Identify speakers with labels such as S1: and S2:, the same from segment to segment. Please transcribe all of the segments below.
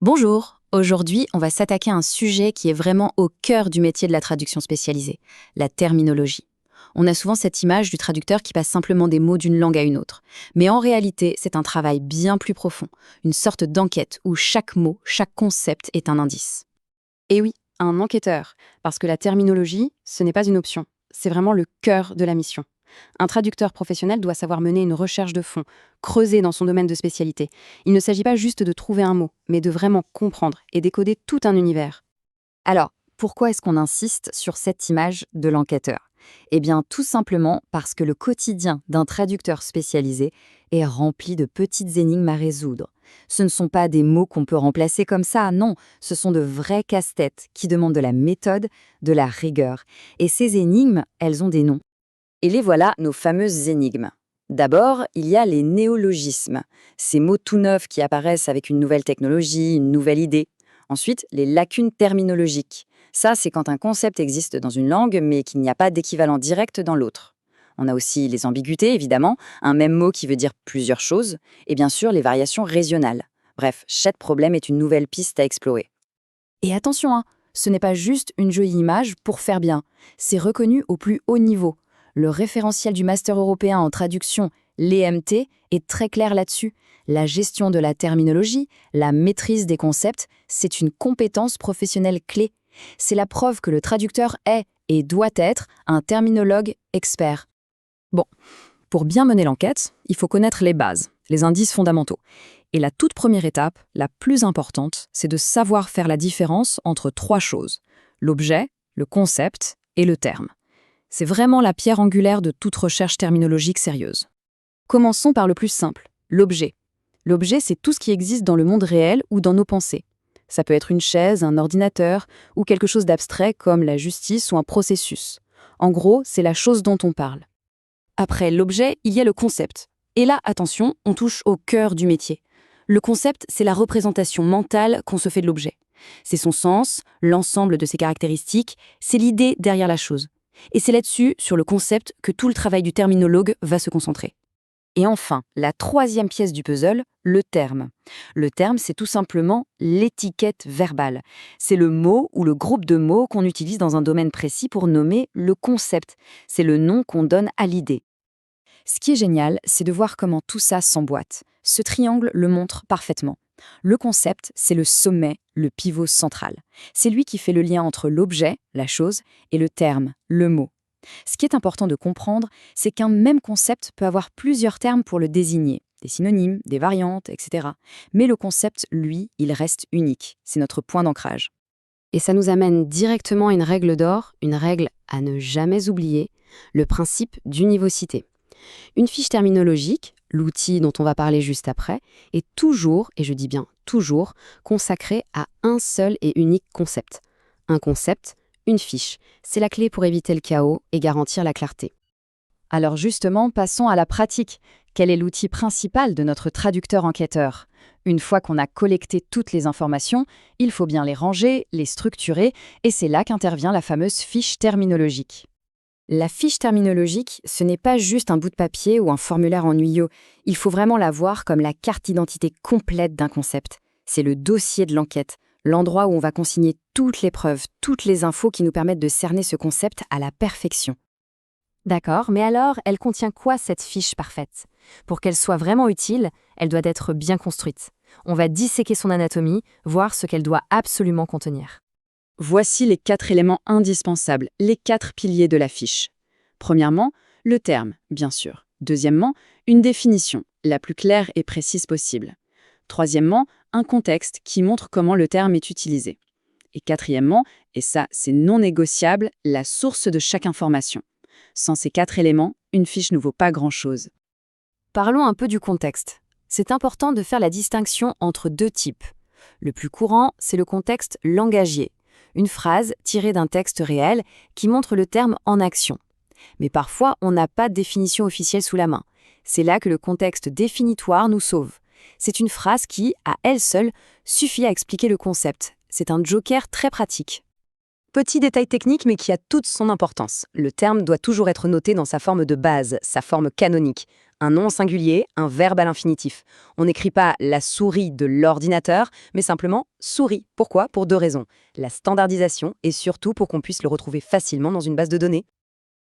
S1: Bonjour, aujourd'hui on va s'attaquer à un sujet qui est vraiment au cœur du métier de la traduction spécialisée, la terminologie. On a souvent cette image du traducteur qui passe simplement des mots d'une langue à une autre. Mais en réalité, c'est un travail bien plus profond, une sorte d'enquête où chaque mot, chaque concept est un indice.
S2: Et oui, un enquêteur, parce que la terminologie, ce n'est pas une option, c'est vraiment le cœur de la mission. Un traducteur professionnel doit savoir mener une recherche de fond, creuser dans son domaine de spécialité. Il ne s'agit pas juste de trouver un mot, mais de vraiment comprendre et décoder tout un univers.
S1: Alors, pourquoi est-ce qu'on insiste sur cette image de l'enquêteur? Eh bien, tout simplement parce que le quotidien d'un traducteur spécialisé est rempli de petites énigmes à résoudre. Ce ne sont pas des mots qu'on peut remplacer comme ça, non, ce sont de vrais casse-têtes qui demandent de la méthode, de la rigueur. Et ces énigmes, elles ont des noms. Et les voilà, nos fameuses énigmes. D'abord, il y a les néologismes, ces mots tout neufs qui apparaissent avec une nouvelle technologie, une nouvelle idée. Ensuite, les lacunes terminologiques. Ça, c'est quand un concept existe dans une langue, mais qu'il n'y a pas d'équivalent direct dans l'autre. On a aussi les ambiguïtés, évidemment, un même mot qui veut dire plusieurs choses, et bien sûr les variations régionales. Bref, chaque problème est une nouvelle piste à explorer. Et attention, hein, ce n'est pas juste une jolie image pour faire bien, c'est reconnu au plus haut niveau. Le référentiel du Master européen en traduction, l'EMT, est très clair là-dessus. La gestion de la terminologie, la maîtrise des concepts, c'est une compétence professionnelle clé. C'est la preuve que le traducteur est et doit être un terminologue expert. Bon, pour bien mener l'enquête, il faut connaître les bases, les indices fondamentaux. Et la toute première étape, la plus importante, c'est de savoir faire la différence entre trois choses: l'objet, le concept et le terme. C'est vraiment la pierre angulaire de toute recherche terminologique sérieuse. Commençons par le plus simple, l'objet. L'objet, c'est tout ce qui existe dans le monde réel ou dans nos pensées. Ça peut être une chaise, un ordinateur ou quelque chose d'abstrait comme la justice ou un processus. En gros, c'est la chose dont on parle. Après l'objet, il y a le concept. Et là, attention, on touche au cœur du métier. Le concept, c'est la représentation mentale qu'on se fait de l'objet. C'est son sens, l'ensemble de ses caractéristiques, c'est l'idée derrière la chose. Et c'est là-dessus, sur le concept, que tout le travail du terminologue va se concentrer. Et enfin, la troisième pièce du puzzle, le terme. Le terme, c'est tout simplement l'étiquette verbale. C'est le mot ou le groupe de mots qu'on utilise dans un domaine précis pour nommer le concept. C'est le nom qu'on donne à l'idée. Ce qui est génial, c'est de voir comment tout ça s'emboîte. Ce triangle le montre parfaitement. Le concept, c'est le sommet, le pivot central. C'est lui qui fait le lien entre l'objet, la chose, et le terme, le mot. Ce qui est important de comprendre, c'est qu'un même concept peut avoir plusieurs termes pour le désigner, des synonymes, des variantes, etc. Mais le concept, lui, il reste unique. C'est notre point d'ancrage.
S2: Et ça nous amène directement à une règle d'or, une règle à ne jamais oublier, le principe d'univocité. Une fiche terminologique, l'outil dont on va parler juste après, est toujours, et je dis bien toujours, consacrée à un seul et unique concept. Un concept, une fiche. C'est la clé pour éviter le chaos et garantir la clarté.
S1: Alors justement, passons à la pratique. Quel est l'outil principal de notre traducteur enquêteur? Une fois qu'on a collecté toutes les informations, il faut bien les ranger, les structurer, et c'est là qu'intervient la fameuse fiche terminologique. La fiche terminologique, ce n'est pas juste un bout de papier ou un formulaire ennuyeux. Il faut vraiment la voir comme la carte d'identité complète d'un concept. C'est le dossier de l'enquête, l'endroit où on va consigner toutes les preuves, toutes les infos qui nous permettent de cerner ce concept à la perfection. D'accord, mais alors, elle contient quoi cette fiche parfaite? Pour qu'elle soit vraiment utile, elle doit être bien construite. On va disséquer son anatomie, voir ce qu'elle doit absolument contenir.
S2: Voici les 4 éléments indispensables, les 4 piliers de la fiche. Premièrement, le terme, bien sûr. Deuxièmement, une définition, la plus claire et précise possible. Troisièmement, un contexte qui montre comment le terme est utilisé. Et quatrièmement, et ça c'est non négociable, la source de chaque information. Sans ces 4 éléments, une fiche ne vaut pas grand-chose.
S1: Parlons un peu du contexte. C'est important de faire la distinction entre deux types. Le plus courant, c'est le contexte langagier. Une phrase tirée d'un texte réel qui montre le terme en action. Mais parfois, on n'a pas de définition officielle sous la main. C'est là que le contexte définitoire nous sauve. C'est une phrase qui, à elle seule, suffit à expliquer le concept. C'est un joker très pratique.
S2: Petit détail technique mais qui a toute son importance. Le terme doit toujours être noté dans sa forme de base, sa forme canonique.
S3: Un nom au singulier, un verbe à l'infinitif. On n'écrit pas la souris de l'ordinateur, mais simplement souris. Pourquoi? Pour deux raisons. La standardisation et surtout pour qu'on puisse le retrouver facilement dans une base de données.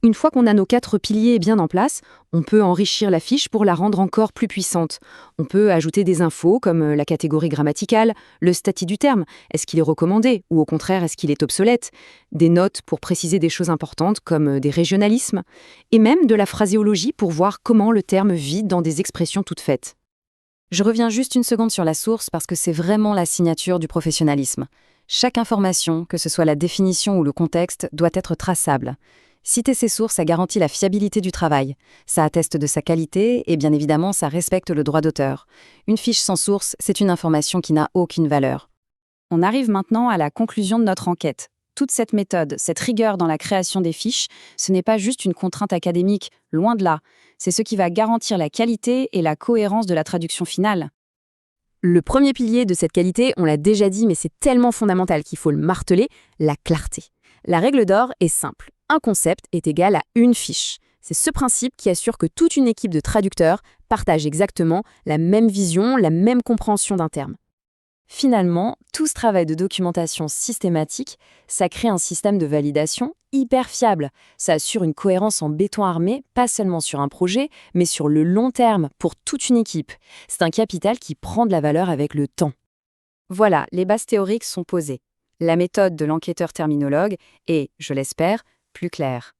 S4: Une fois qu'on a nos 4 piliers bien en place, on peut enrichir la fiche pour la rendre encore plus puissante. On peut ajouter des infos comme la catégorie grammaticale, le statut du terme, est-ce qu'il est recommandé ou au contraire est-ce qu'il est obsolète, des notes pour préciser des choses importantes comme des régionalismes, et même de la phraséologie pour voir comment le terme vit dans des expressions toutes faites. Je reviens juste une seconde sur la source parce que c'est vraiment la signature du professionnalisme. Chaque information, que ce soit la définition ou le contexte, doit être traçable. Citer ses sources, ça garantit la fiabilité du travail. Ça atteste de sa qualité et bien évidemment, ça respecte le droit d'auteur. Une fiche sans source, c'est une information qui n'a aucune valeur.
S2: On arrive maintenant à la conclusion de notre enquête. Toute cette méthode, cette rigueur dans la création des fiches, ce n'est pas juste une contrainte académique, loin de là. C'est ce qui va garantir la qualité et la cohérence de la traduction finale.
S4: Le premier pilier de cette qualité, on l'a déjà dit, mais c'est tellement fondamental qu'il faut le marteler, la clarté. La règle d'or est simple. Un concept est égal à une fiche. C'est ce principe qui assure que toute une équipe de traducteurs partage exactement la même vision, la même compréhension d'un terme. Finalement, tout ce travail de documentation systématique, ça crée un système de validation hyper fiable. Ça assure une cohérence en béton armé, pas seulement sur un projet, mais sur le long terme, pour toute une équipe. C'est un capital qui prend de la valeur avec le temps.
S2: Voilà, les bases théoriques sont posées. La méthode de l'enquêteur terminologue est, je l'espère, plus claire.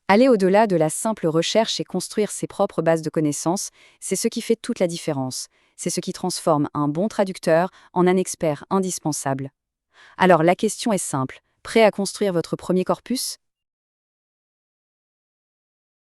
S2: Aller au-delà de la simple recherche et construire ses propres bases de connaissances, c'est ce qui fait toute la différence. C'est ce qui transforme un bon traducteur en un expert indispensable. Alors la question est simple. Prêt à construire votre premier corpus ?